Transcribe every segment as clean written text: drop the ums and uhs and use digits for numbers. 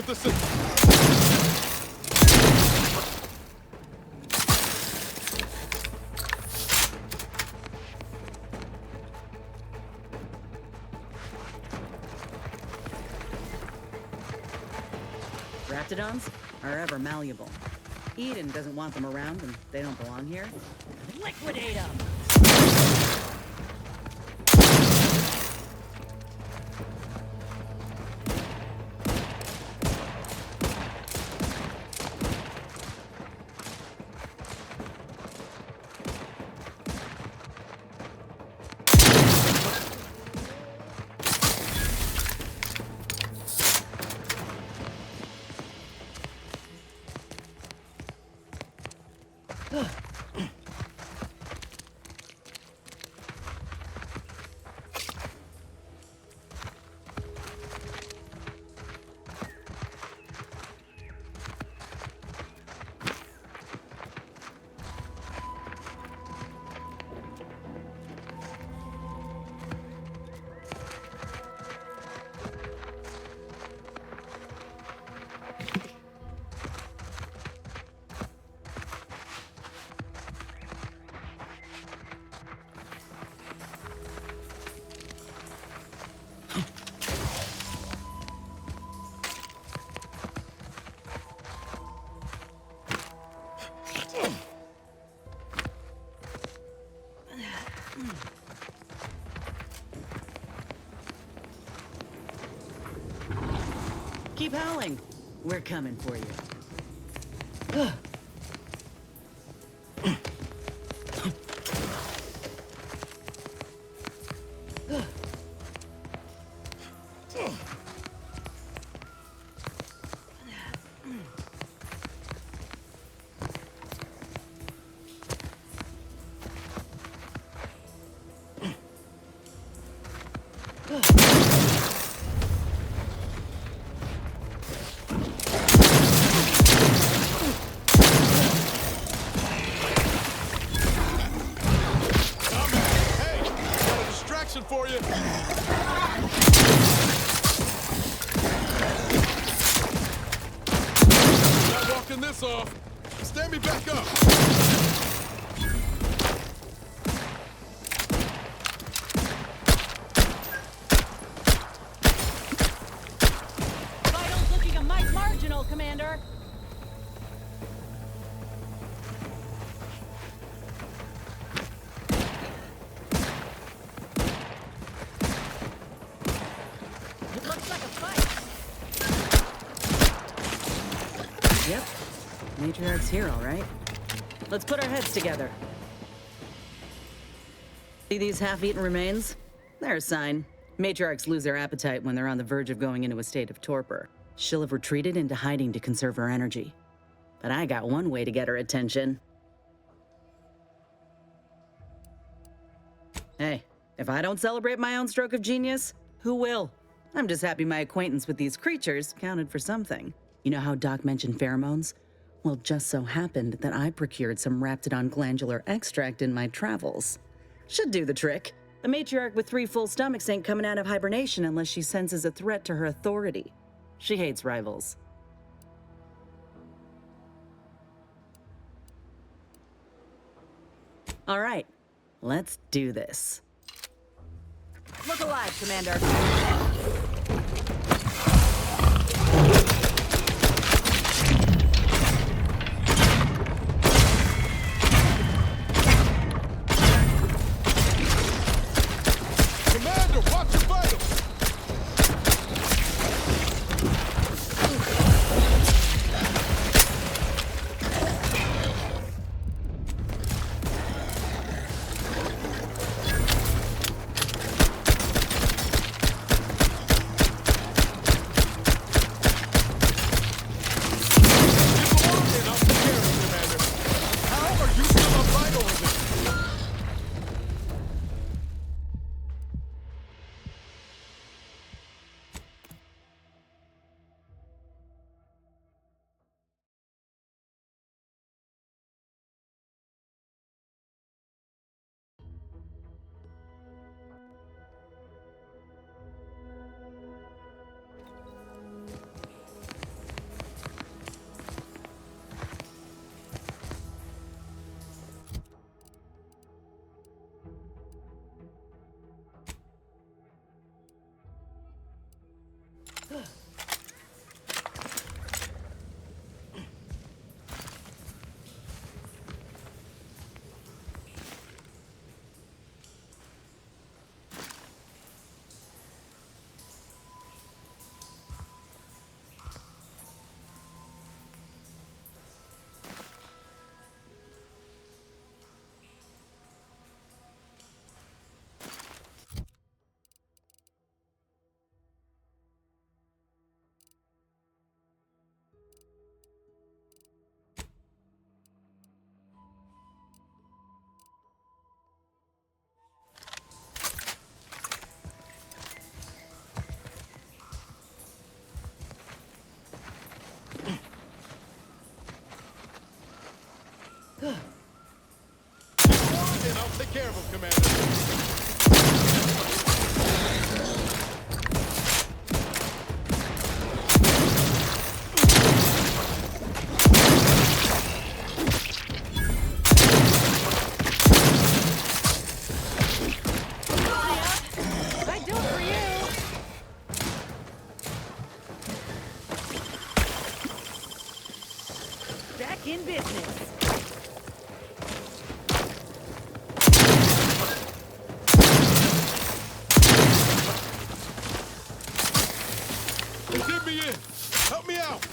get this in. Raptidons are ever malleable. Eden doesn't want them around, and they don't belong here. Liquidate them! Keep howling. We're coming for you. For you. Not walking this off. Stand me back up. Vitals looking a mite marginal, Commander. Yep. Matriarch's here, all right. Let's put our heads together. See these half-eaten remains? They're a sign. Matriarchs lose their appetite when they're on the verge of going into a state of torpor. She'll have retreated into hiding to conserve her energy. But I got one way to get her attention. Hey, if I don't celebrate my own stroke of genius, who will? I'm just happy my acquaintance with these creatures counted for something. You know how Doc mentioned pheromones? Well, just so happened that I procured some Raptidon glandular extract in my travels. Should do the trick. A matriarch with 3 full stomachs ain't coming out of hibernation unless she senses a threat to her authority. She hates rivals. All right, let's do this. Look alive, Commander. Watch your vitals! take care of him, Commander. I do it for you. Back in business. He's hit me in. Help me out.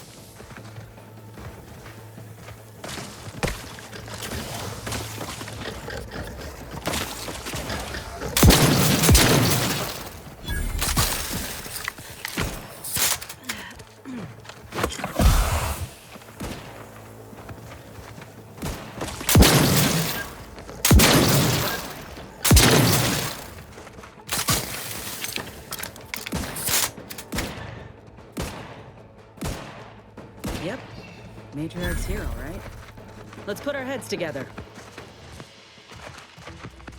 Yep. Matriarch's hero, right? Let's put our heads together.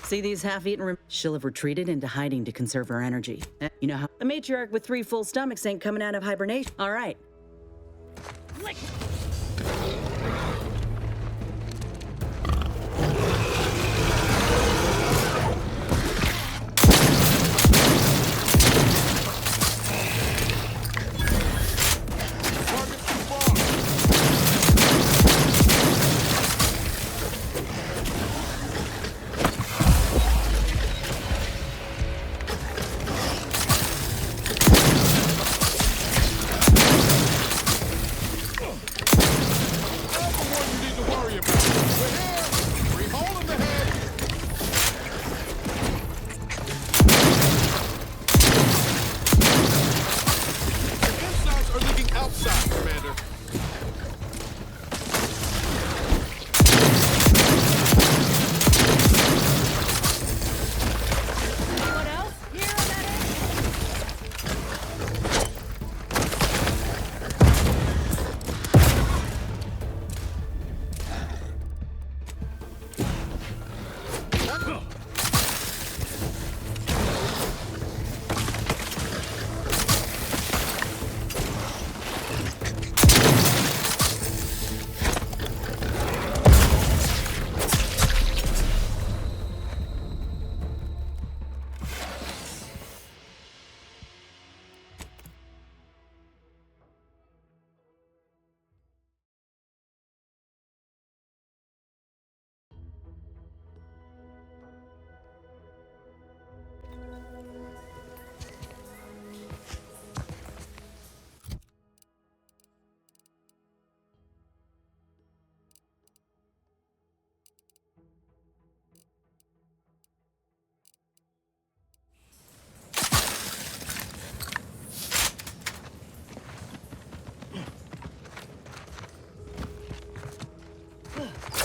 See these half-eaten she'll have retreated into hiding to conserve her energy. You know how a matriarch with 3 full stomachs ain't coming out of hibernation. All right. Target's too far. That's the one you need to worry about. We're here. Three hole in the head. The insides are leaking outside, Commander. What else? Here, medic.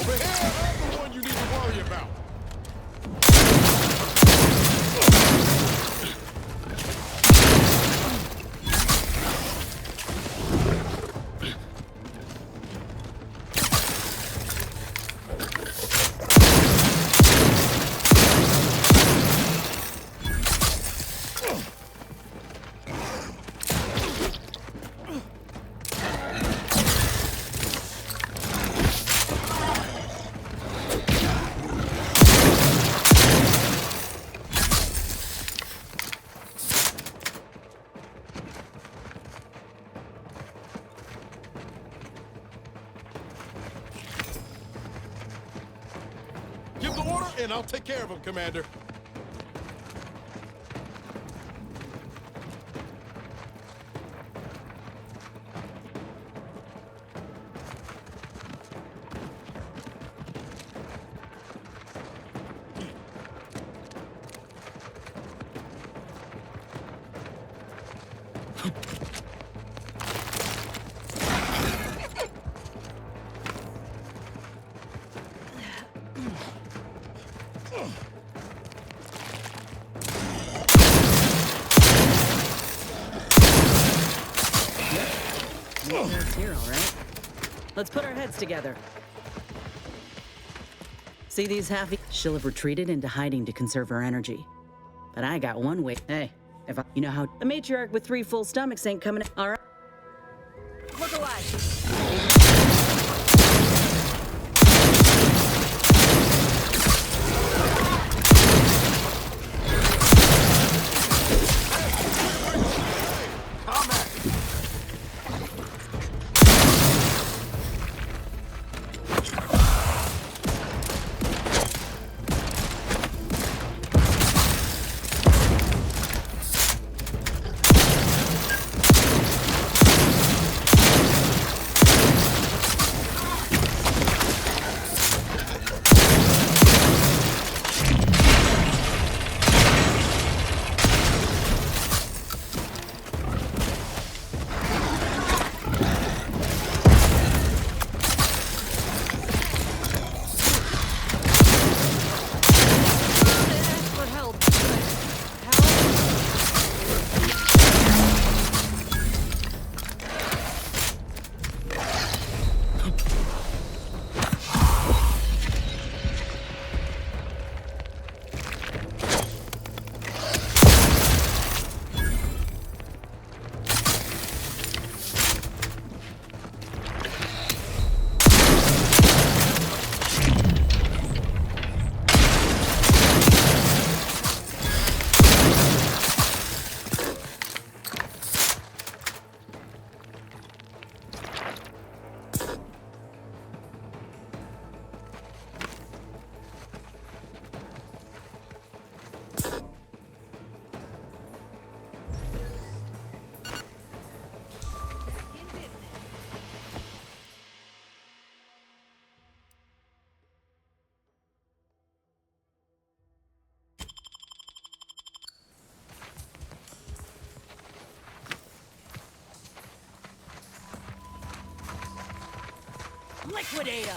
Over here, I'm the one you need to worry about. Give the order, and I'll take care of him, Commander. Matriarch's here, all right. Let's put our heads together. See these half... She'll have retreated into hiding to conserve her energy. But I got one way. Hey, if I... You know how... The matriarch with 3 full stomachs ain't coming... All right. Look alive. Liquidate them!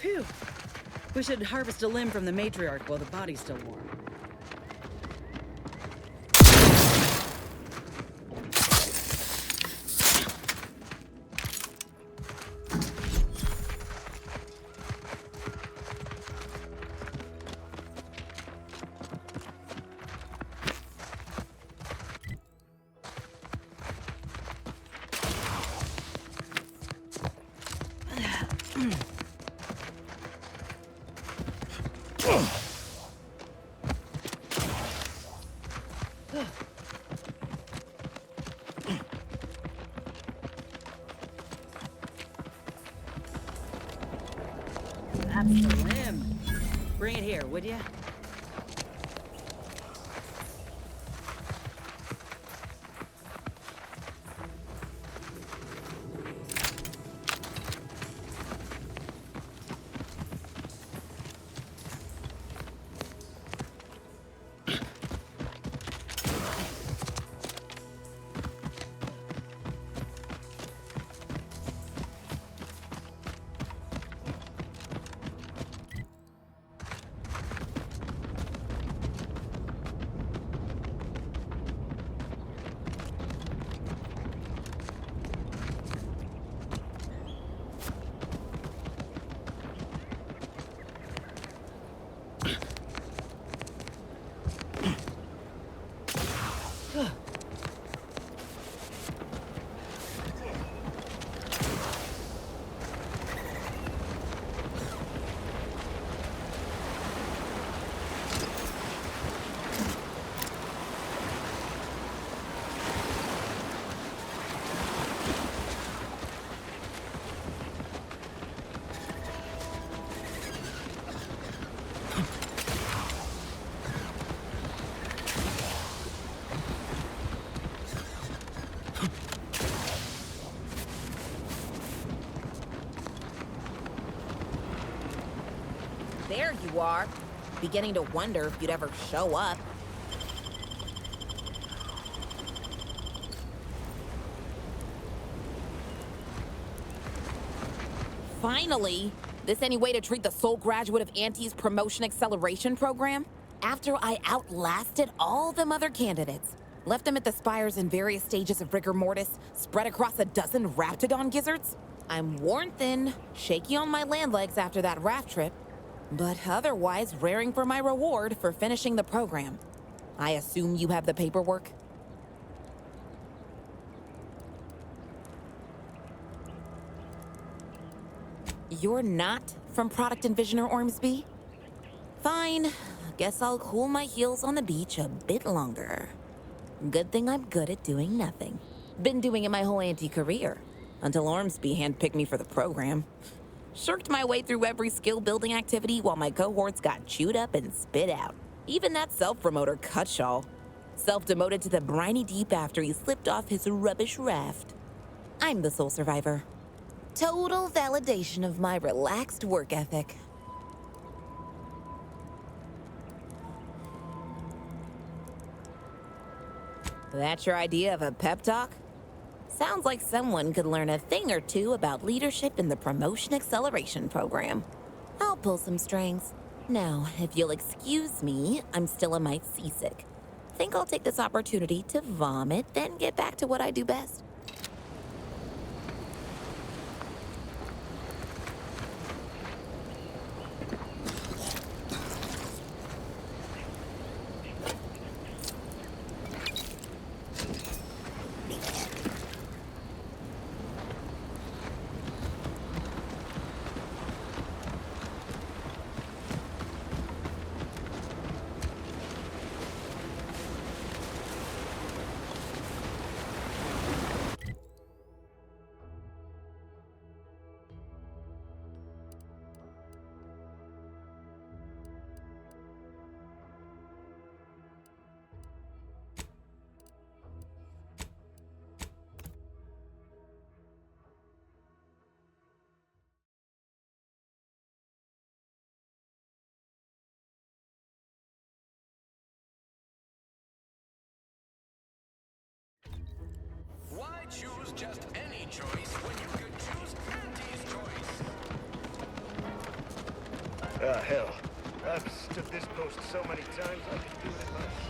Phew. We should harvest a limb from the matriarch while the body's still warm. That's the limb. Bring it here, would ya? There you are. Beginning to wonder if you'd ever show up. Finally! This any way to treat the sole graduate of Auntie's promotion acceleration program? After I outlasted all them other candidates, left them at the spires in various stages of rigor mortis, spread across a dozen raptidon gizzards, I'm worn thin, shaky on my land legs after that raft trip, but otherwise raring for my reward for finishing the program. I assume you have the paperwork? You're not from Product Envisioner Ormsby? Fine. Guess I'll cool my heels on the beach a bit longer. Good thing I'm good at doing nothing. Been doing it my whole career until Ormsby handpicked me for the program. Shirked my way through every skill-building activity while my cohorts got chewed up and spit out. Even that self-promoter Cutshaw. Self-demoted to the briny deep after he slipped off his rubbish raft. I'm the sole survivor. Total validation of my relaxed work ethic. That's your idea of a pep talk? Sounds like someone could learn a thing or two about leadership in the promotion acceleration program. I'll pull some strings. Now, if you'll excuse me, I'm still a mite seasick. Think I'll take this opportunity to vomit, then get back to what I do best. Why choose just any choice when you could choose Auntie's choice? Ah, hell. I've stood this post so many times I could do it myself.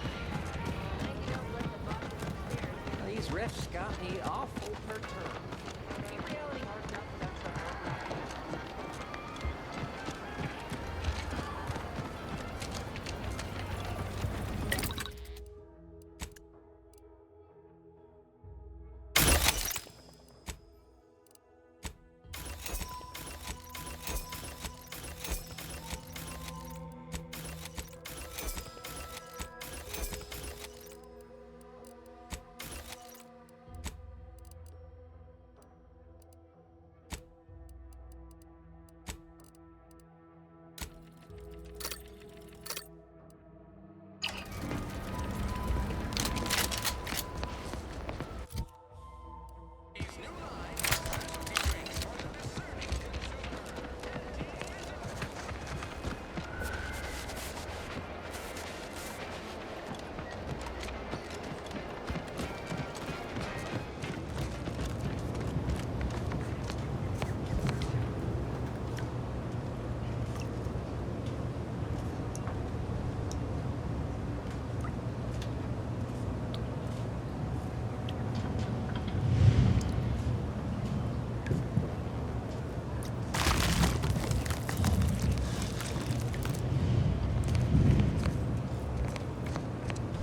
These riffs got me awful perturbed.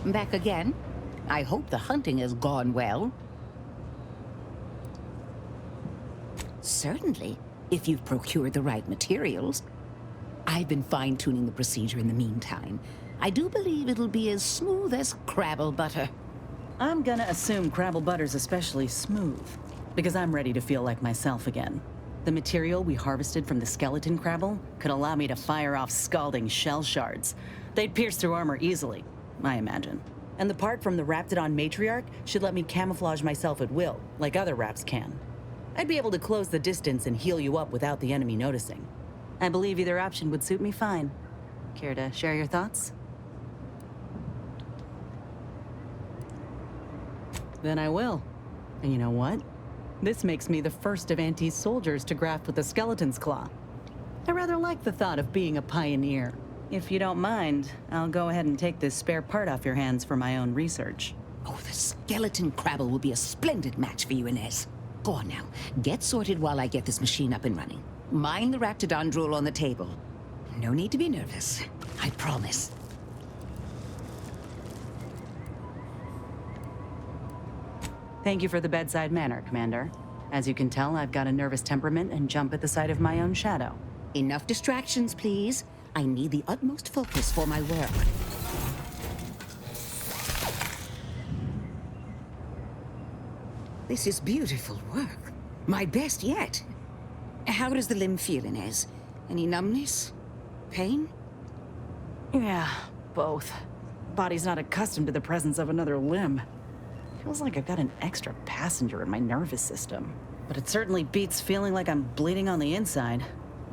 Back again? I hope the hunting has gone well. Certainly, if you've procured the right materials. I've been fine-tuning the procedure in the meantime. I do believe it'll be as smooth as crabble butter. I'm gonna assume crabble butter's especially smooth, because I'm ready to feel like myself again. The material we harvested from the skeleton crabble could allow me to fire off scalding shell shards. They'd pierce through armor easily, I imagine. And the part from the Raptidon matriarch should let me camouflage myself at will, like other raps can. I'd be able to close the distance and heal you up without the enemy noticing. I believe either option would suit me fine. Care to share your thoughts? Then I will. And you know what? This makes me the first of Auntie's soldiers to graft with the skeleton's claw. I rather like the thought of being a pioneer. If you don't mind, I'll go ahead and take this spare part off your hands for my own research. Oh, the skeleton crabble will be a splendid match for you, Inez. Go on now. Get sorted while I get this machine up and running. Mind the raptidon drool on the table. No need to be nervous. I promise. Thank you for the bedside manner, Commander. As you can tell, I've got a nervous temperament and jump at the sight of my own shadow. Enough distractions, please. I need the utmost focus for my work. This is beautiful work. My best yet. How does the limb feel, Inez? Any numbness? Pain? Yeah, both. Body's not accustomed to the presence of another limb. Feels like I've got an extra passenger in my nervous system. But it certainly beats feeling like I'm bleeding on the inside.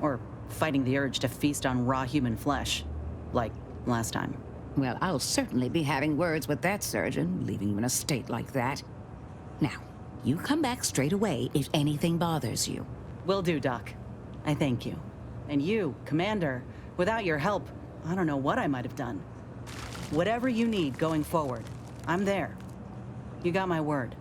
Or fighting the urge to feast on raw human flesh. Like last time. Well, I'll certainly be having words with that surgeon, leaving you in a state like that. Now, you come back straight away if anything bothers you. Will do, Doc. I thank you. And you, Commander, without your help, I don't know what I might have done. Whatever you need going forward, I'm there. You got my word.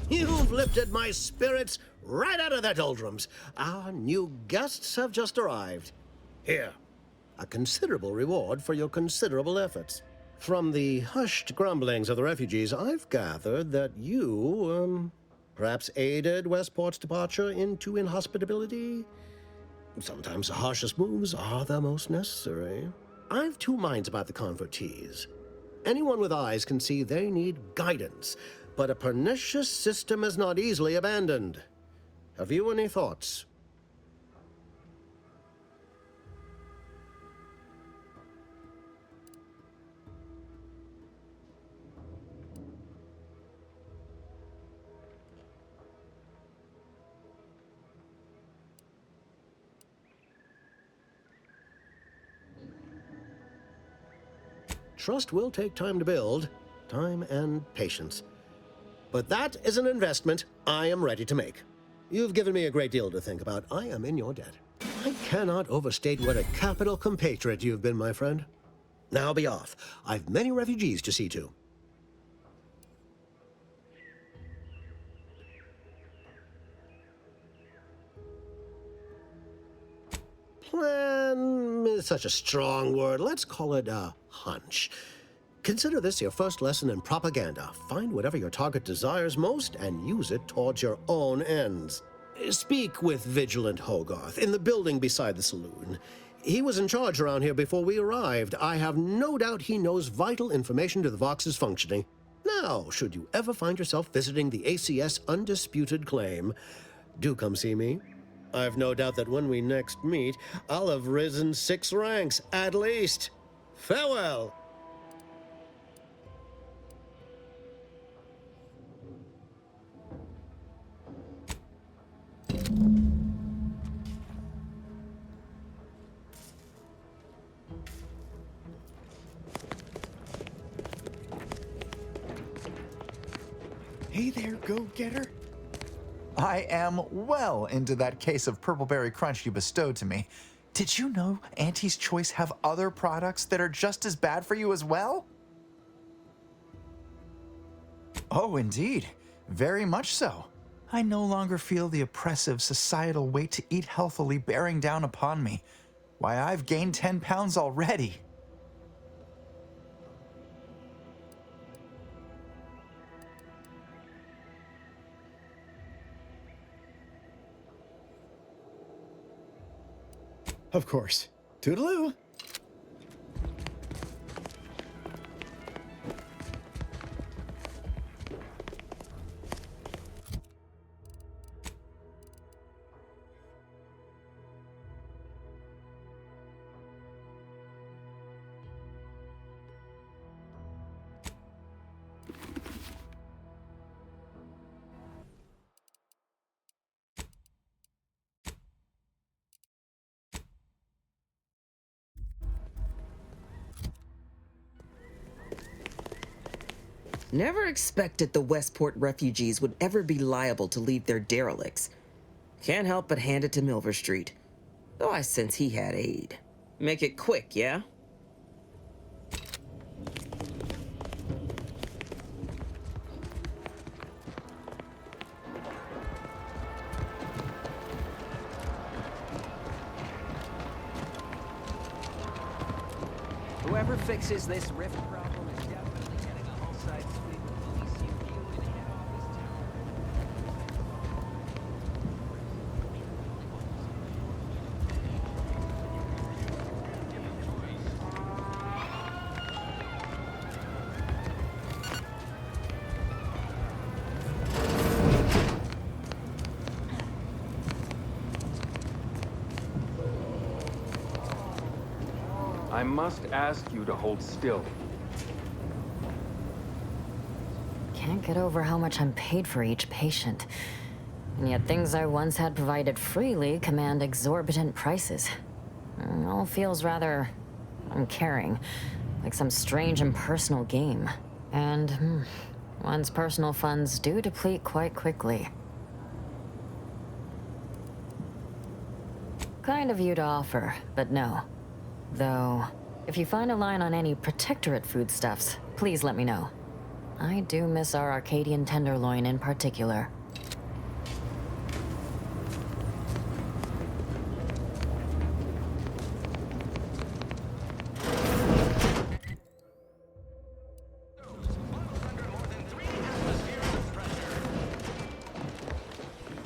You've lifted my spirits right out of their doldrums. Our new guests have just arrived. Here, a considerable reward for your considerable efforts. From the hushed grumblings of the refugees, I've gathered that you, perhaps aided Westport's departure into inhospitability. Sometimes the harshest moves are the most necessary. I've two minds about the convertees. Anyone with eyes can see they need guidance, but a pernicious system is not easily abandoned. Have you any thoughts? Trust will take time to build, time and patience. But that is an investment I am ready to make. You've given me a great deal to think about. I am in your debt. I cannot overstate what a capital compatriot you've been, my friend. Now be off. I've many refugees to see to. Plan is such a strong word. Let's call it a hunch. Consider this your first lesson in propaganda. Find whatever your target desires most and use it towards your own ends. Speak with Vigilant Hogarth in the building beside the saloon. He was in charge around here before we arrived. I have no doubt he knows vital information to the Vox's functioning. Now, should you ever find yourself visiting the ACS Undisputed Claim, do come see me. I've no doubt that when we next meet, I'll have risen 6 ranks, at least. Farewell. Hey there, go-getter. I am well into that case of Purpleberry Crunch you bestowed to me. Did you know Auntie's Choice have other products that are just as bad for you as well? Oh, indeed. Very much so. I no longer feel the oppressive societal weight to eat healthily bearing down upon me. Why, I've gained 10 pounds already. Of course. Toodaloo! Never expected the Westport refugees would ever be liable to leave their derelicts. Can't help but hand it to Milver Street. Though I sense he had aid. Make it quick, yeah? Whoever fixes this rift problem is definitely getting a whole-side sweep of police UQ in head office town. I must ask you to hold still. Can't get over how much I'm paid for each patient. And yet things I once had provided freely command exorbitant prices. It all feels rather uncaring, like some strange impersonal game. And one's personal funds do deplete quite quickly. Kind of you to offer, but no. Though, if you find a line on any Protectorate foodstuffs, please let me know. I do miss our Arcadian tenderloin in particular.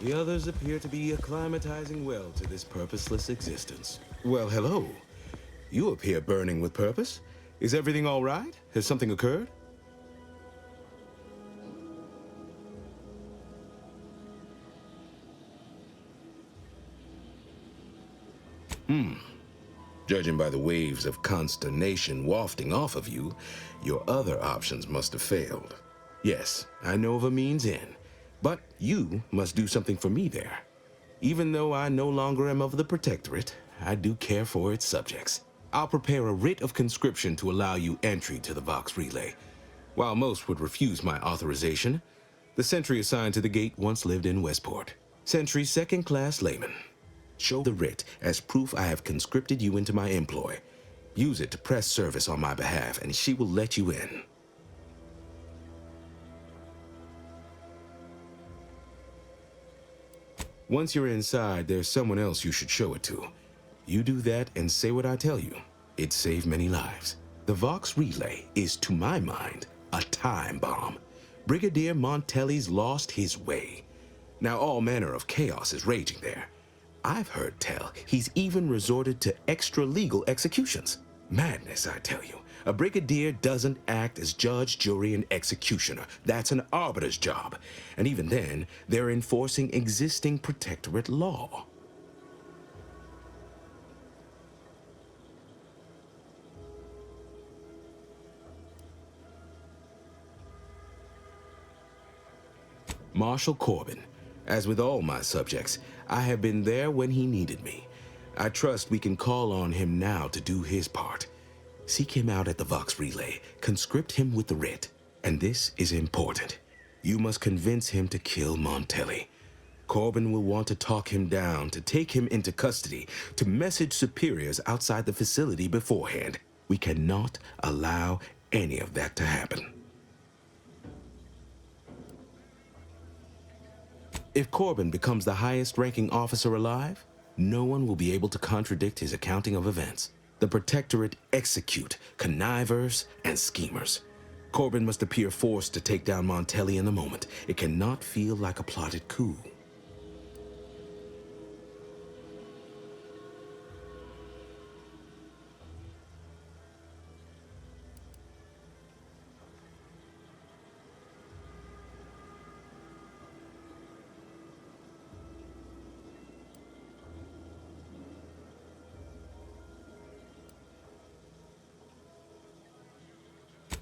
The others appear to be acclimatizing well to this purposeless existence. Well, hello. You appear burning with purpose. Is everything all right? Has something occurred? Judging by the waves of consternation wafting off of you, your other options must have failed. Yes, I know of a means in, but you must do something for me there. Even though I no longer am of the Protectorate, I do care for its subjects. I'll prepare a writ of conscription to allow you entry to the Vox Relay. While most would refuse my authorization, The sentry assigned to the gate once lived in Westport. Sentry second-class layman. Show the writ as proof I have conscripted you into my employ. Use it to press service on my behalf, and she will let you in. Once you're inside, there's someone else you should show it to. You do that and say what I tell you. It saved many lives. The Vox Relay is, to my mind, a time bomb. Brigadier Montelli's lost his way. Now all manner of chaos is raging there. I've heard tell he's even resorted to extra-legal executions. Madness, I tell you. A brigadier doesn't act as judge, jury, and executioner. That's an arbiter's job. And even then, they're enforcing existing protectorate law. Marshal Corbin. As with all my subjects, I have been there when he needed me. I trust we can call on him now to do his part. Seek him out at the Vox Relay, conscript him with the writ. And this is important. You must convince him to kill Montelli. Corbin will want to talk him down, to take him into custody, to message superiors outside the facility beforehand. We cannot allow any of that to happen. If Corbin becomes the highest-ranking officer alive, no one will be able to contradict his accounting of events. The Protectorate execute connivers and schemers. Corbin must appear forced to take down Montelli in the moment. It cannot feel like a plotted coup.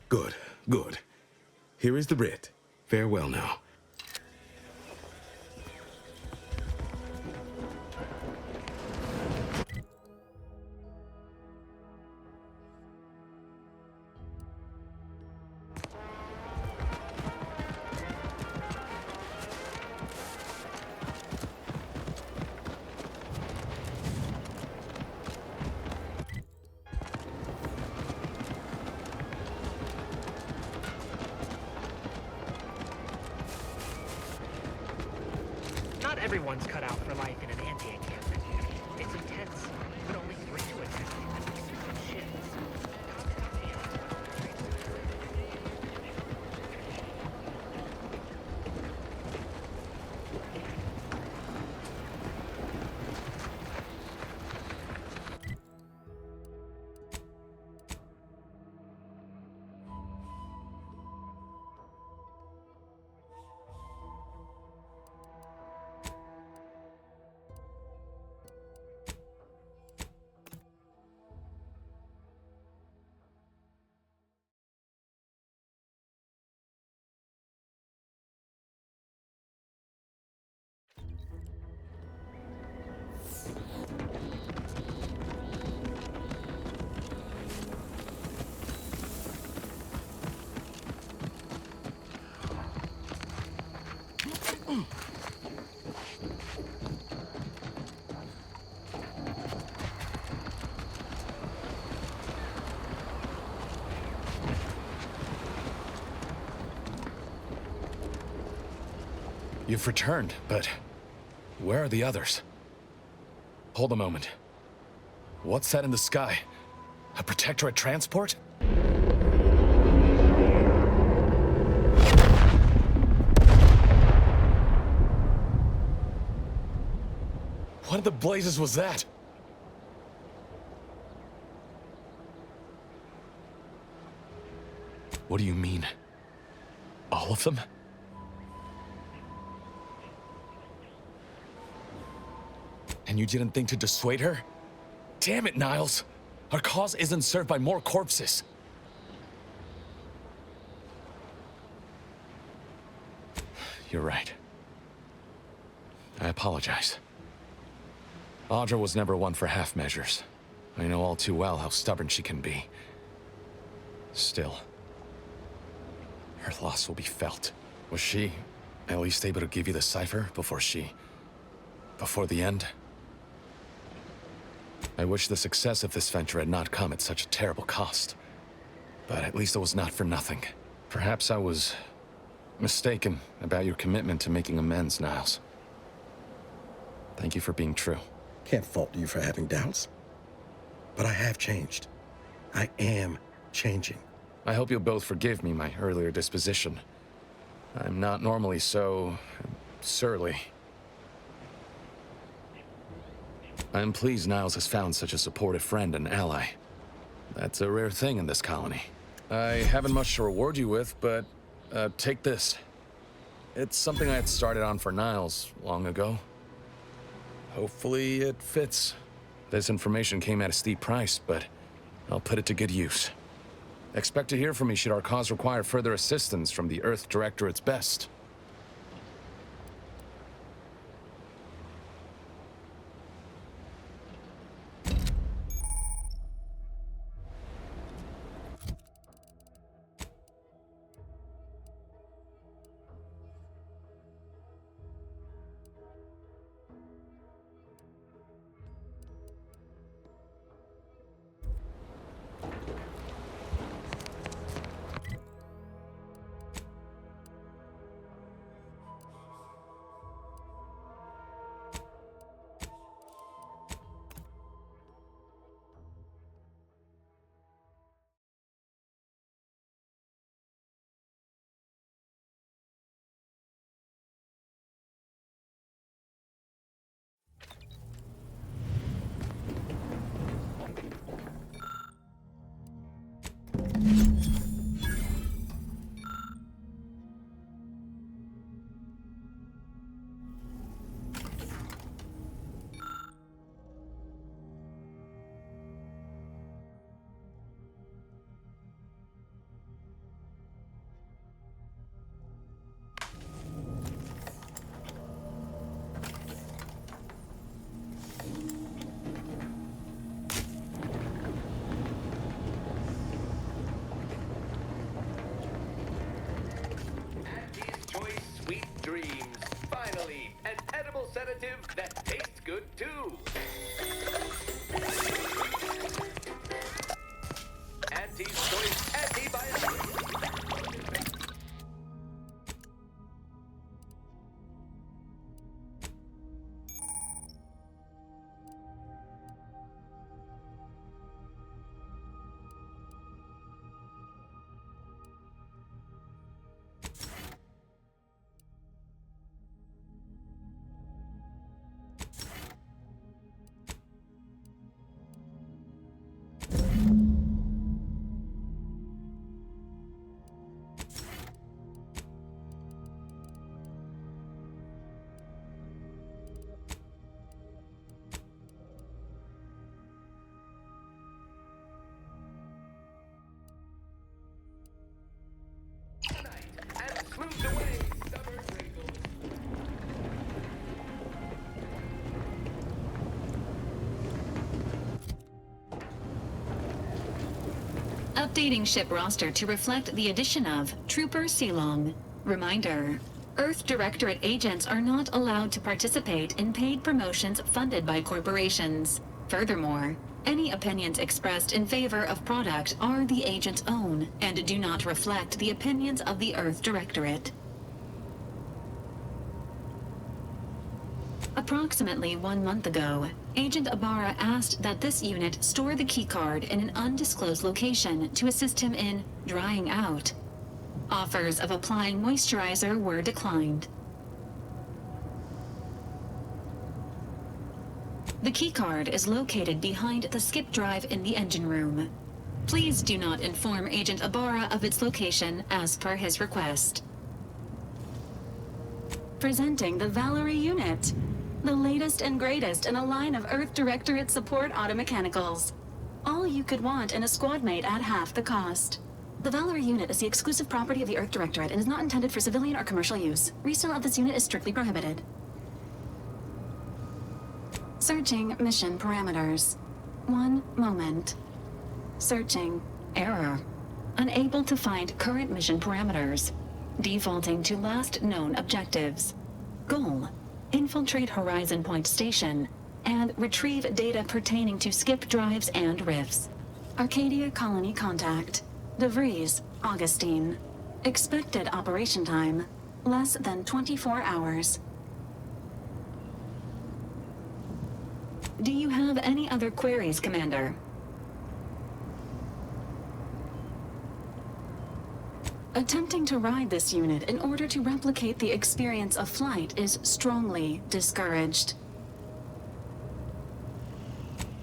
Good, good. Here is the writ. Farewell now. Not everyone's cut out for life in an anti-encampment. It's intense, but only 3 to attack. Shits. You've returned, but where are the others? Hold a moment. What's that in the sky? A Protectorate transport? What in the blazes was that? What do you mean? All of them? And you didn't think to dissuade her? Damn it, Niles! Our cause isn't served by more corpses. You're right. I apologize. Audra was never one for half measures. I know all too well how stubborn she can be. Still, her loss will be felt. Was she at least able to give you the cipher before the end? I wish the success of this venture had not come at such a terrible cost. But at least it was not for nothing. Perhaps I was mistaken about your commitment to making amends, Niles. Thank you for being true. Can't fault you for having doubts. But I have changed. I am changing. I hope you'll both forgive me my earlier disposition. I'm not normally so surly. I'm pleased Niles has found such a supportive friend and ally. That's a rare thing in this colony. I haven't much to reward you with, but take this. It's something I had started on for Niles long ago. Hopefully it fits. This information came at a steep price, but I'll put it to good use. Expect to hear from me should our cause require further assistance from the Earth Directorate's best. sedative that tastes good too. Auntie's Choice Antibiotic. Updating ship roster to reflect the addition of Trooper Silong. Reminder: Earth Directorate agents are not allowed to participate in paid promotions funded by corporations. Furthermore, any opinions expressed in favor of product are the agent's own and do not reflect the opinions of the Earth Directorate. Approximately 1 month ago, Agent Ibarra asked that this unit store the keycard in an undisclosed location to assist him in drying out. Offers of applying moisturizer were declined. The keycard is located behind the skip drive in the engine room. Please do not inform Agent Ibarra of its location as per his request. Presenting the Valerie unit. The latest and greatest in a line of Earth Directorate support automechanicals. All you could want in a squad mate at half the cost. The Valerie unit is the exclusive property of the Earth Directorate and is not intended for civilian or commercial use. Resale of this unit is strictly prohibited. Searching mission parameters. 1 moment. Searching. Error. Unable to find current mission parameters. defaulting to last known objectives. Goal: infiltrate Horizon Point Station and retrieve data pertaining to skip drives and rifts. Arcadia Colony contact. DeVries, Augustine. Expected operation time: less than 24 hours. Do you have any other queries, Commander? Attempting to ride this unit in order to replicate the experience of flight is strongly discouraged.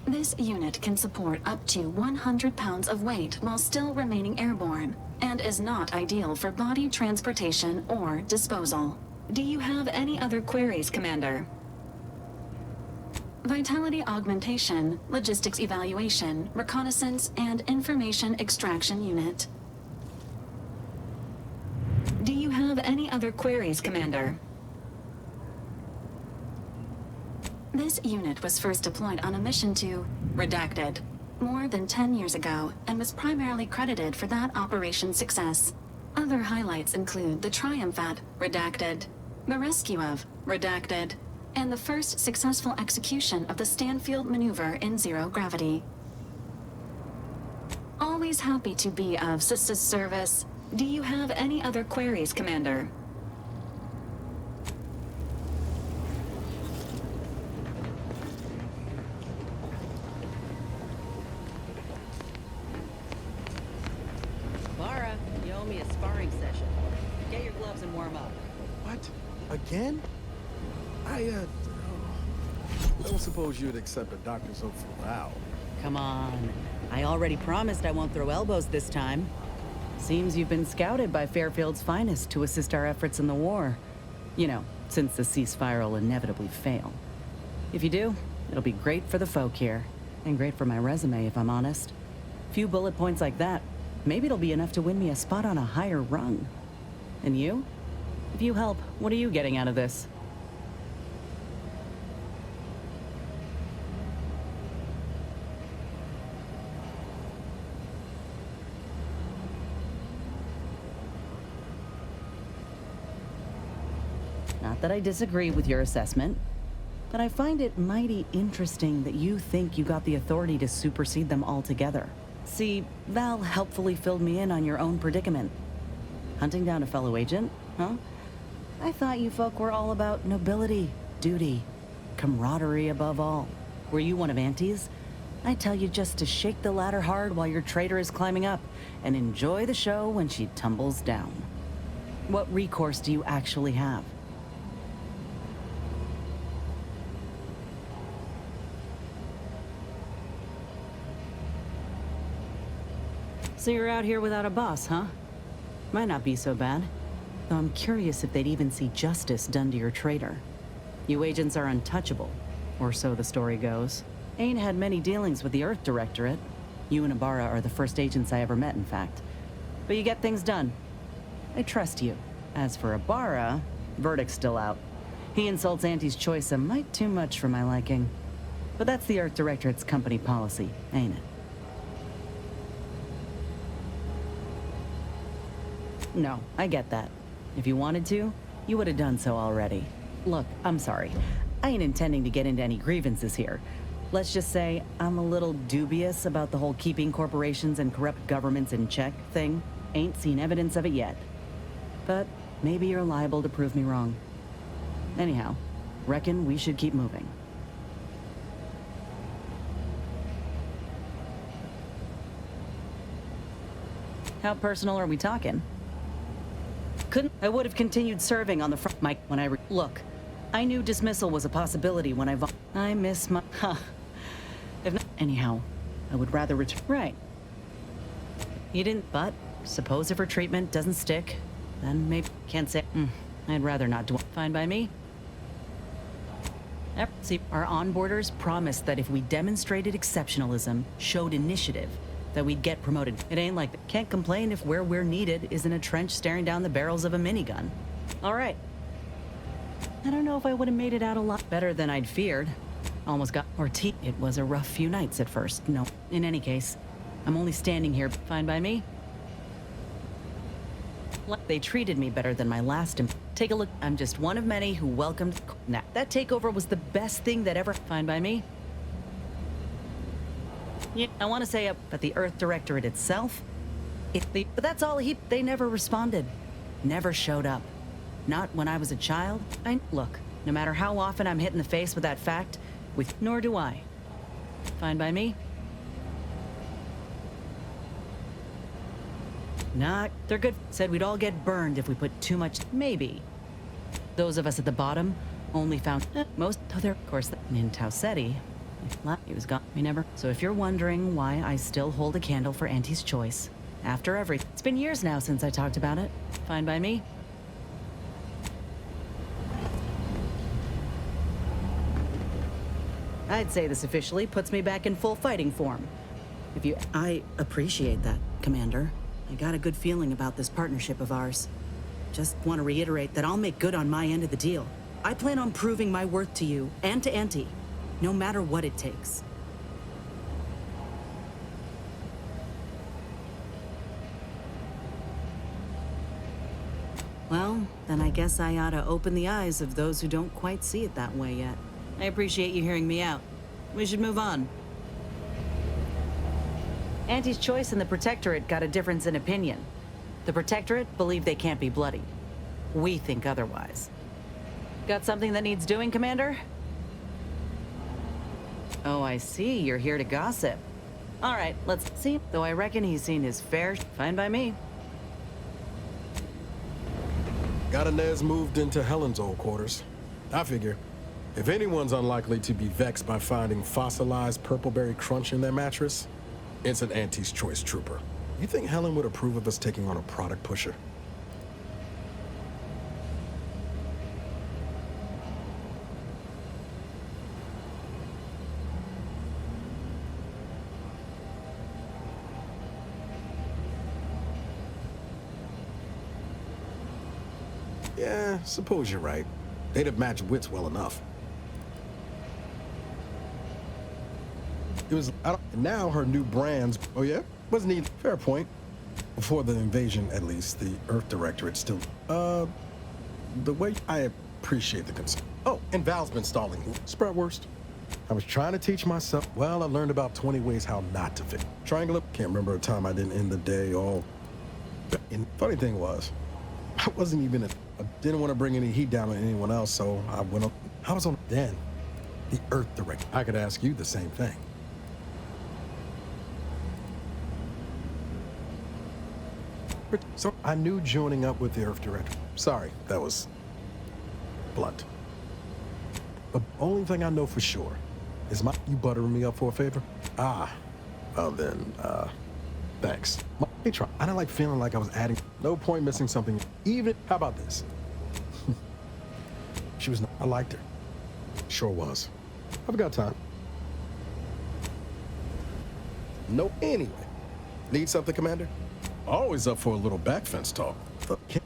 This unit can support up to 100 pounds of weight while still remaining airborne, and is not ideal for body transportation or disposal. Do you have any other queries, Commander? Vitality augmentation, logistics evaluation, reconnaissance, and information extraction unit. Do you have any other queries, Commander? This unit was first deployed on a mission to Redacted more than 10 years ago and was primarily credited for that operation's success. Other highlights include the triumph at Redacted, the rescue of Redacted, and the first successful execution of the Stanfield maneuver in zero gravity. Always happy to be of service. Do you have any other queries, Commander? Lara, you owe me a sparring session. Get your gloves and warm up. What? Again? I don't suppose you'd accept a doctor's oath for Val. Come on. I already promised I won't throw elbows this time. Seems you've been scouted by Fairfield's finest to assist our efforts in the war. You know, since the ceasefire will inevitably fail. If you do, it'll be great for the folk here. And great for my resume, if I'm honest. Few bullet points like that, maybe it'll be enough to win me a spot on a higher rung. And you? If you help, what are you getting out of this? Not that I disagree with your assessment, but I find it mighty interesting that you think you got the authority to supersede them altogether. See, Val helpfully filled me in on your own predicament. Hunting down a fellow agent, huh? I thought you folk were all about nobility, duty, camaraderie above all. Were you one of Auntie's? I tell you just to shake the ladder hard while your traitor is climbing up, and enjoy the show when she tumbles down. What recourse do you actually have? So you're out here without a boss, huh? Might not be so bad. Though I'm curious if they'd even see justice done to your traitor. You agents are untouchable, or so the story goes. Ain't had many dealings with the Earth Directorate. You and Ibarra are the first agents I ever met, in fact. But you get things done. I trust you. As for Ibarra, verdict's still out. He insults Auntie's choice a mite too much for my liking. But that's the Earth Directorate's company policy, ain't it? No, I get that. If you wanted to, you would have done so already. Look, I'm sorry. I ain't intending to get into any grievances here. Let's just say I'm a little dubious about the whole keeping corporations and corrupt governments in check thing. Ain't seen evidence of it yet. But maybe you're liable to prove me wrong. Anyhow, reckon we should keep moving. How personal are we talking? I would have continued serving on the front, Mike, when I look, I knew dismissal was a possibility when I miss my, If not, anyhow, I would rather return. Right. You didn't, but suppose if her treatment doesn't stick, then maybe, can't say, I'd rather not do it. Fine by me. Yep, see, our onboarders promised that if we demonstrated exceptionalism, showed initiative, that we'd get promoted. It ain't like that. Can't complain if where we're needed is in a trench staring down the barrels of a minigun. All right. I don't know if I would have made it out a lot better than I'd feared. Almost got It was a rough few nights at first. No, in any case, I'm only standing here. Fine by me? They treated me better than my last Take a look. I'm just one of many who welcomed. Now, that takeover was the best thing that ever. Fine by me. Yeah, I want to say up, but the Earth Directorate itself, but that's all they never responded. Never showed up. Not when I was a child. Look, no matter how often I'm hit in the face with that fact, nor do I. Fine by me. Nah, they're good. Said we'd all get burned if we put too much. Maybe. Those of us at the bottom only found most other. Of course, in Tausetti, he was gone. We never. So if you're wondering why I still hold a candle for Auntie's choice, after it's been years now since I talked about it. Fine by me. I'd say this officially puts me back in full fighting form. I appreciate that, Commander. I got a good feeling about this partnership of ours. Just want to reiterate that I'll make good on my end of the deal. I plan on proving my worth to you and to Auntie, no matter what it takes. Well, then I guess I ought to open the eyes of those who don't quite see it that way yet. I appreciate you hearing me out. We should move on. Auntie's choice and the Protectorate got a difference in opinion. The Protectorate believe they can't be bloody. We think otherwise. Got something that needs doing, Commander? Oh, I see. You're here to gossip. All right, let's see. Though I reckon he's seen his fair. Fine by me. Got Inez moved into Helen's old quarters. I figure, if anyone's unlikely to be vexed by finding fossilized purpleberry crunch in their mattress, it's an Auntie's Choice trooper. You think Helen would approve of us taking on a product pusher? Yeah, suppose you're right. They'd have matched wits well enough. It was, now her new brands, oh yeah? Wasn't even, fair point. Before the invasion, at least, the Earth Directorate still, the way I appreciate the concern. Oh, and Val's been stalling. Spread worst. I was trying to teach myself, well, I learned about 20 ways how not to fit. Triangle, can't remember a time I didn't end the day all. And funny thing was, I wasn't even, I didn't want to bring any heat down on anyone else, so I went up. I was on then, the Earth Director. I could ask you the same thing. So I knew joining up with the Earth Director. Sorry, that was blunt. The only thing I know for sure is you buttering me up for a favor? Ah, well then, thanks. Hey, try. I don't like feeling like I was adding. No point missing something. Even, how about this? She was, I liked her. Sure was. I've got time. No, anyway. Need something, Commander? Always up for a little back fence talk.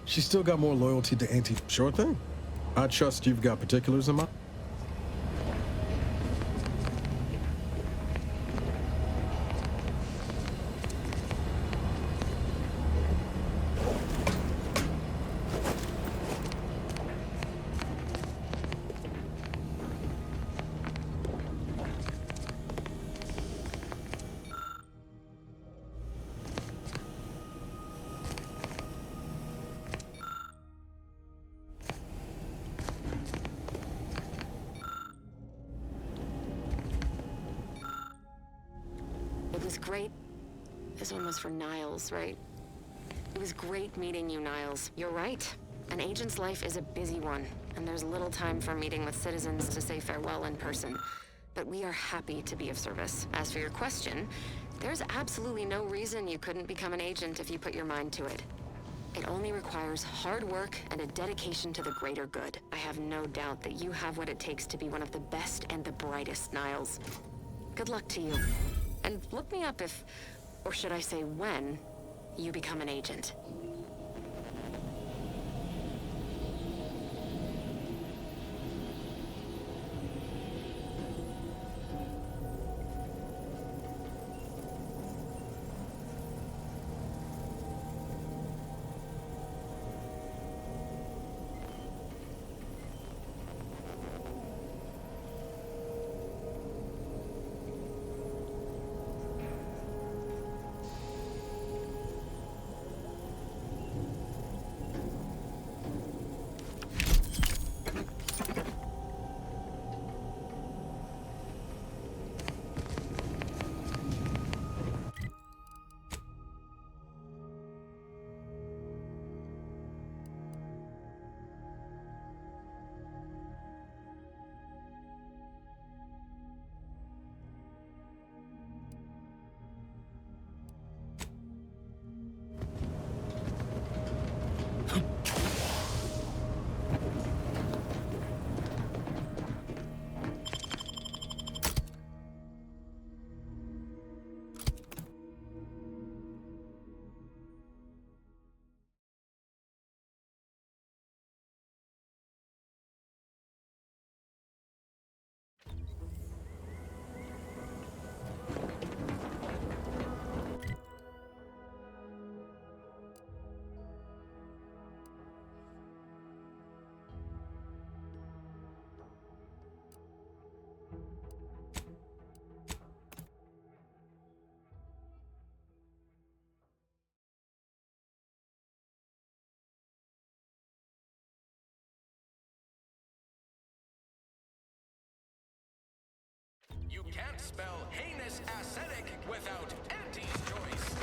She still got more loyalty to Auntie. Sure thing. I trust you've got particulars in mind. It was great. This one was for Niles, right? It was great meeting you, Niles. You're right. An agent's life is a busy one, and there's little time for meeting with citizens to say farewell in person. But we are happy to be of service. As for your question, there's absolutely no reason you couldn't become an agent if you put your mind to it. It only requires hard work and a dedication to the greater good. I have no doubt that you have what it takes to be one of the best and the brightest, Niles. Good luck to you. And look me up if, or should I say when, you become an agent. You can't spell heinous ascetic without Auntie's choice.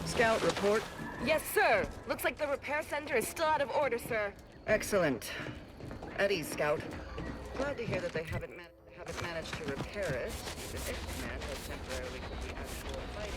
Scout report. Yes, sir. Looks like the repair center is still out of order, sir. Excellent. At ease, Scout. Glad to hear that they haven't managed to repair it, even if command has temporarily put the actual fighting.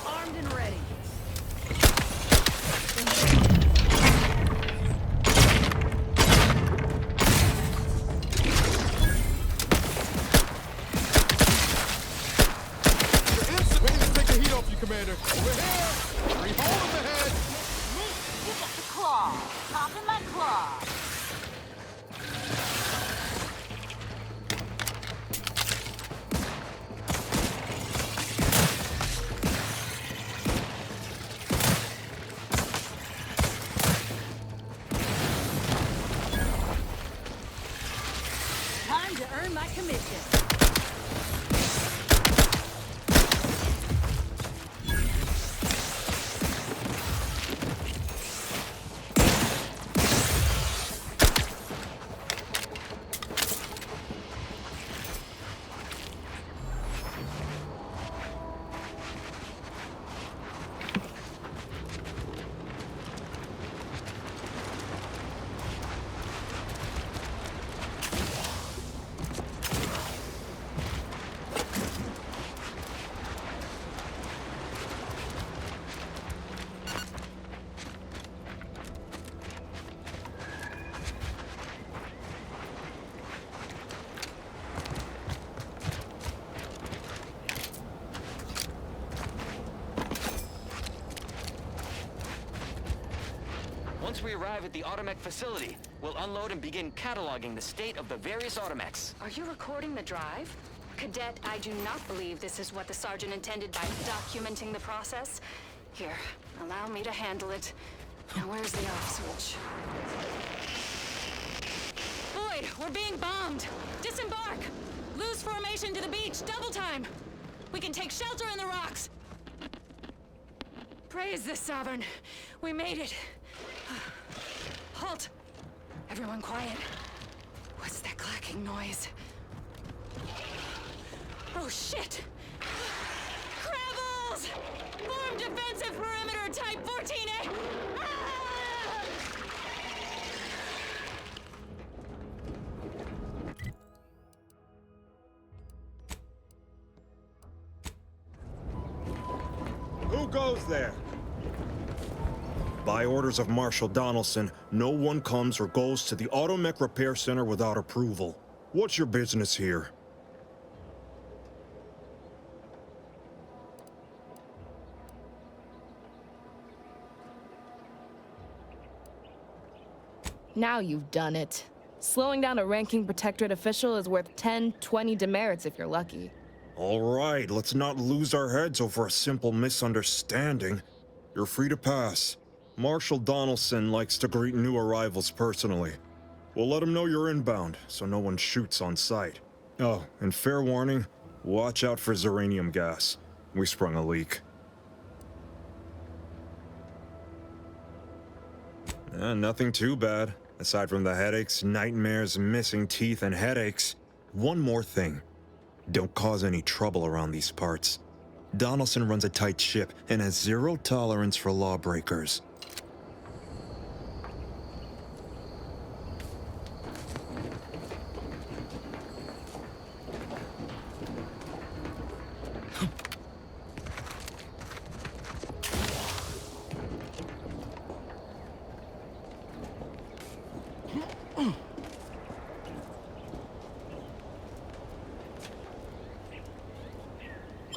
Armed and ready. Ready to take the heat off you, Commander. We're here. 3 holes ahead. You got the claw. Popping my claw. Time to earn my commission. Once we arrive at the Automech facility, we'll unload and begin cataloging the state of the various Automechs. Are you recording the drive? Cadet, I do not believe this is what the Sergeant intended by documenting the process. Here, allow me to handle it. Now where's the off switch? Boyd, we're being bombed! Disembark! Lose formation to the beach, double time! We can take shelter in the rocks! Praise the Sovereign! We made it! Halt! Everyone quiet. What's that clacking noise? Oh shit! Crabbles! Form defensive perimeter type 14A! Ah! Who goes there? By orders of Marshal Donaldson, no one comes or goes to the Automech Repair Center without approval. What's your business here? Now you've done it. Slowing down a ranking protectorate official is worth 10, 20 demerits if you're lucky. All right, let's not lose our heads over a simple misunderstanding. You're free to pass. Marshal Donaldson likes to greet new arrivals personally. We'll let him know you're inbound, so no one shoots on sight. Oh, and fair warning, watch out for xeranium gas. We sprung a leak. Nothing too bad. Aside from the headaches, nightmares, missing teeth, and headaches. One more thing. Don't cause any trouble around these parts. Donaldson runs a tight ship and has zero tolerance for lawbreakers.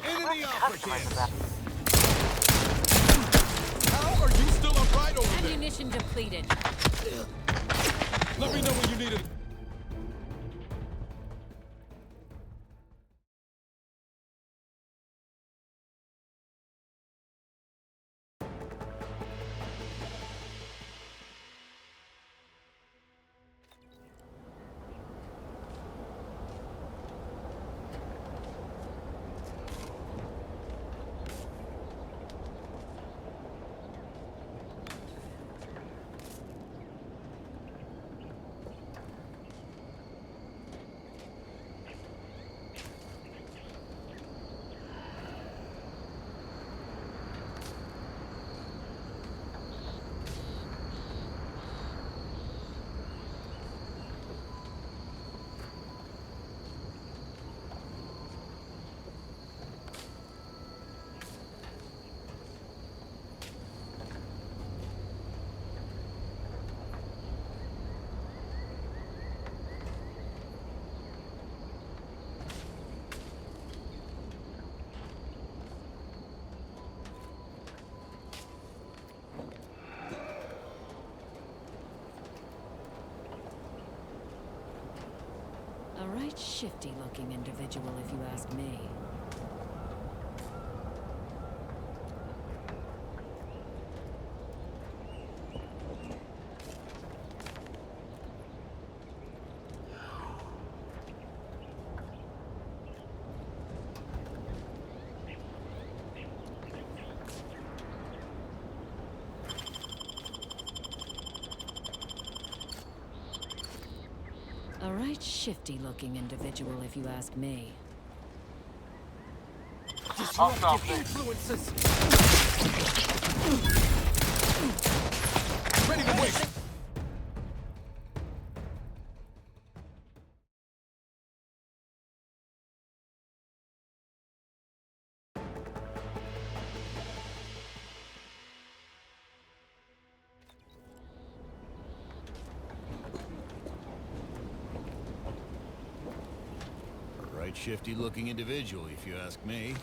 Enemy operatives! How are you still upright over there? Ammunition depleted. Let me know when you need it. shifty-looking individual, if you ask me. A right shifty-looking individual, if you ask me. Disruptive influences. Ready to wait. Right shifty-looking individual, if you ask me.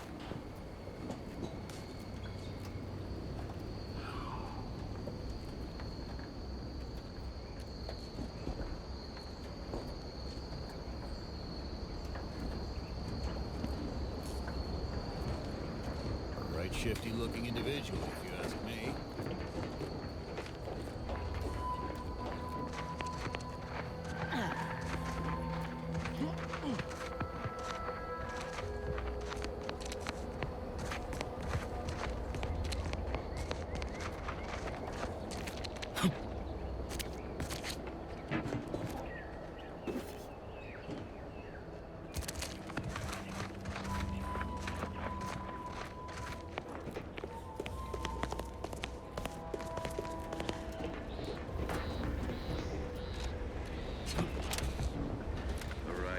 Right shifty-looking individual, if you ask me.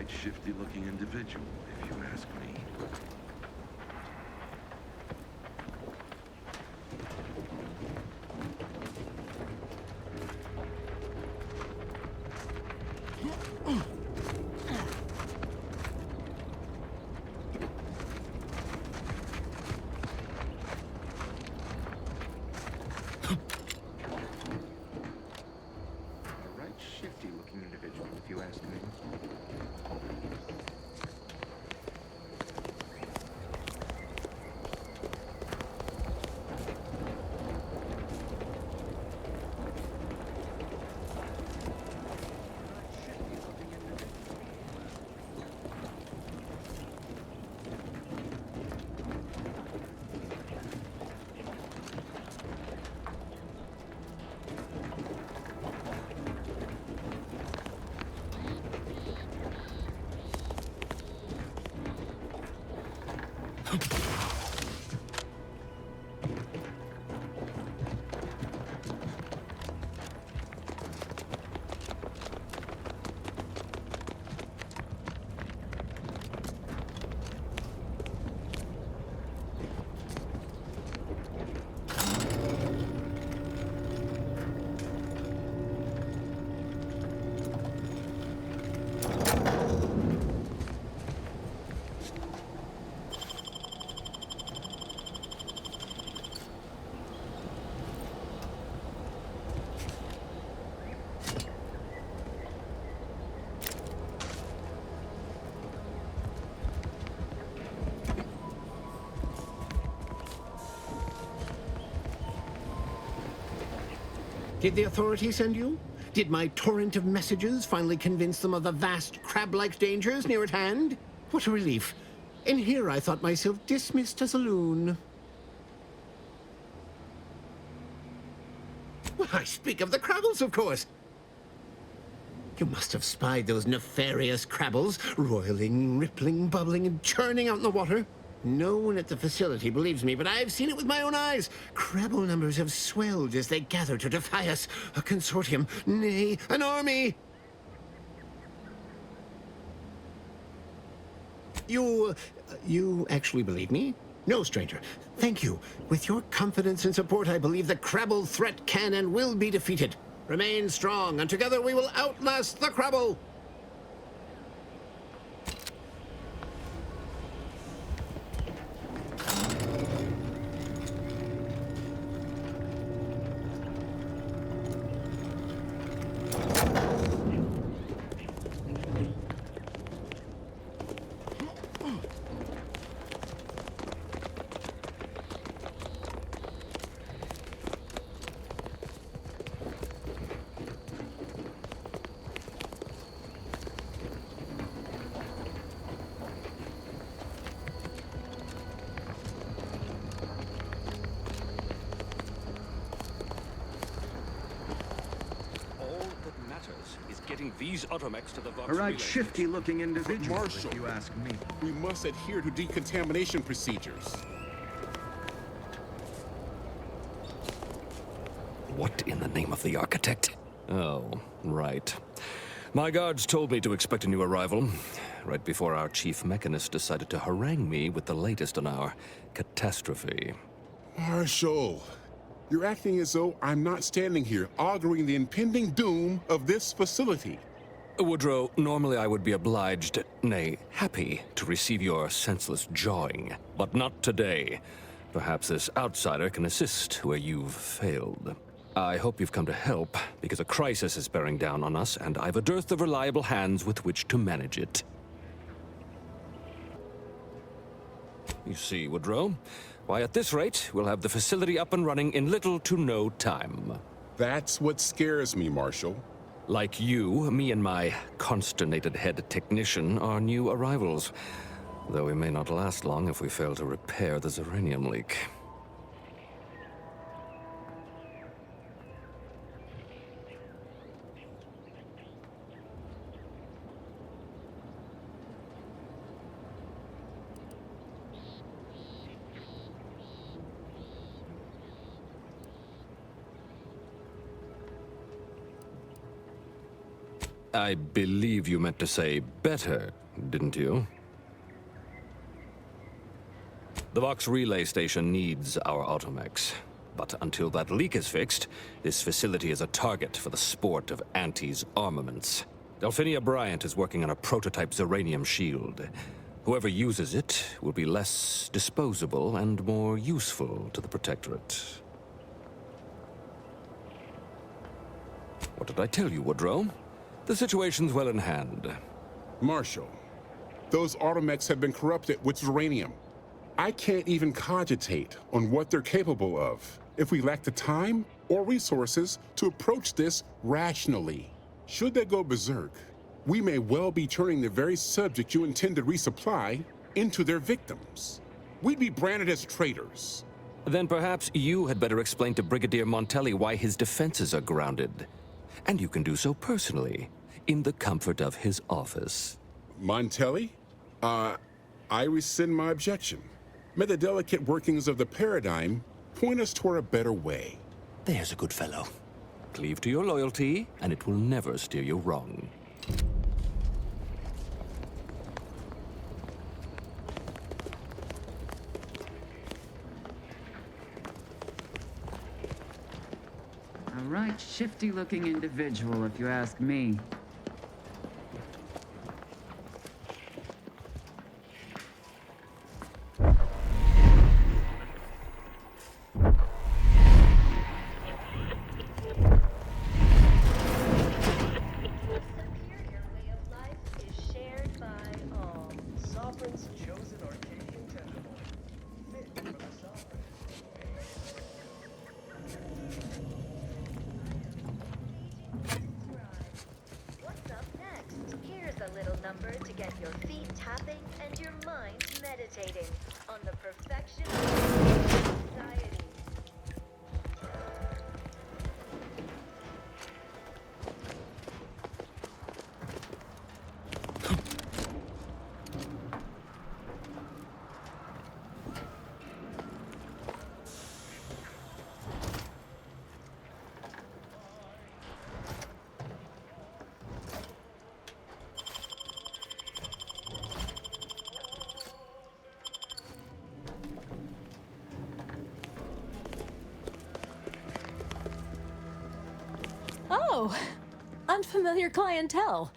Shifty-looking individual, if you ask me. A right shifty-looking individual, if you ask me. Did the authorities send you? Did my torrent of messages finally convince them of the vast crab-like dangers near at hand? What a relief. In here I thought myself dismissed as a loon. Well, I speak of the Crabbles, of course. You must have spied those nefarious Crabbles, roiling, rippling, bubbling, and churning out in the water. No one at the facility believes me, but I've seen it with my own eyes. Crabble numbers have swelled as they gather to defy us. A consortium, nay, an army. You actually believe me? No, stranger. Thank you. With your confidence and support, I believe the Crabble threat can and will be defeated. Remain strong, and together we will outlast the Crabble. getting these automacs to the Vox A right relay. shifty-looking individual, Marshal, if you ask me. we must adhere to decontamination procedures. What in the name of the architect? Oh, right. My guards told me to expect a new arrival, right before our chief mechanist decided to harangue me with the latest on our catastrophe. Marshal, you're acting as though I'm not standing here auguring the impending doom of this facility. Woodrow, normally I would be obliged, nay, happy, to receive your senseless jawing, but not today. Perhaps this outsider can assist where you've failed. I hope you've come to help, because a crisis is bearing down on us, and I've a dearth of reliable hands with which to manage it. You see, Woodrow, why at this rate, we'll have the facility up and running in little to no time. That's what scares me, Marshal. Like you, me and my consternated head technician are new arrivals, though we may not last long if we fail to repair the uranium leak. I believe you meant to say better, didn't you? The Vox relay station needs our automex. But until that leak is fixed, this facility is a target for the sport of Auntie's armaments. Delphinia Bryant is working on a prototype Zeranium shield. Whoever uses it will be less disposable and more useful to the Protectorate. What did I tell you, Woodrow? The situation's well in hand. Marshal, those automex have been corrupted with uranium. I can't even cogitate on what they're capable of if we lack the time or resources to approach this rationally. Should they go berserk, we may well be turning the very subject you intend to resupply into their victims. We'd be branded as traitors. Then perhaps you had better explain to Brigadier Montelli why his defenses are grounded. And you can do so personally, in the comfort of his office. Montelli? I rescind my objection. May the delicate workings of the paradigm point us toward a better way. There's a good fellow. Cleave to your loyalty, and it will never steer you wrong. A right shifty-looking individual, if you ask me. Oh, unfamiliar clientele.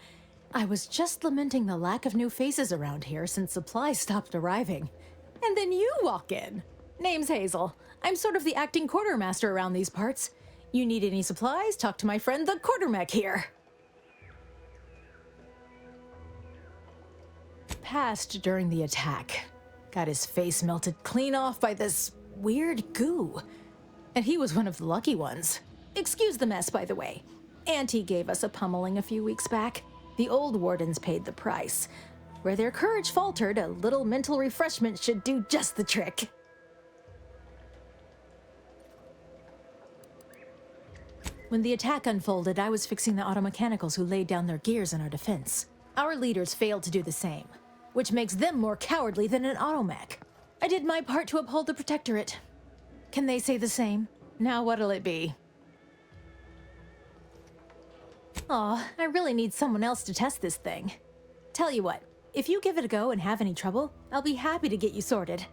I was just lamenting the lack of new faces around here since supplies stopped arriving. And then you walk in. Name's Hazel. I'm sort of the acting quartermaster around these parts. You need any supplies? Talk to my friend the quartermech here. Passed during the attack. Got his face melted clean off by this weird goo. And he was one of the lucky ones. Excuse the mess, by the way. Auntie gave us a pummeling a few weeks back. The old wardens paid the price. Where their courage faltered, a little mental refreshment should do just the trick. When the attack unfolded, I was fixing the automechanicals who laid down their gears in our defense. Our leaders failed to do the same, which makes them more cowardly than an automech. I did my part to uphold the Protectorate. Can they say the same? Now what'll it be? Aw, I really need someone else to test this thing. Tell you what, if you give it a go and have any trouble, I'll be happy to get you sorted.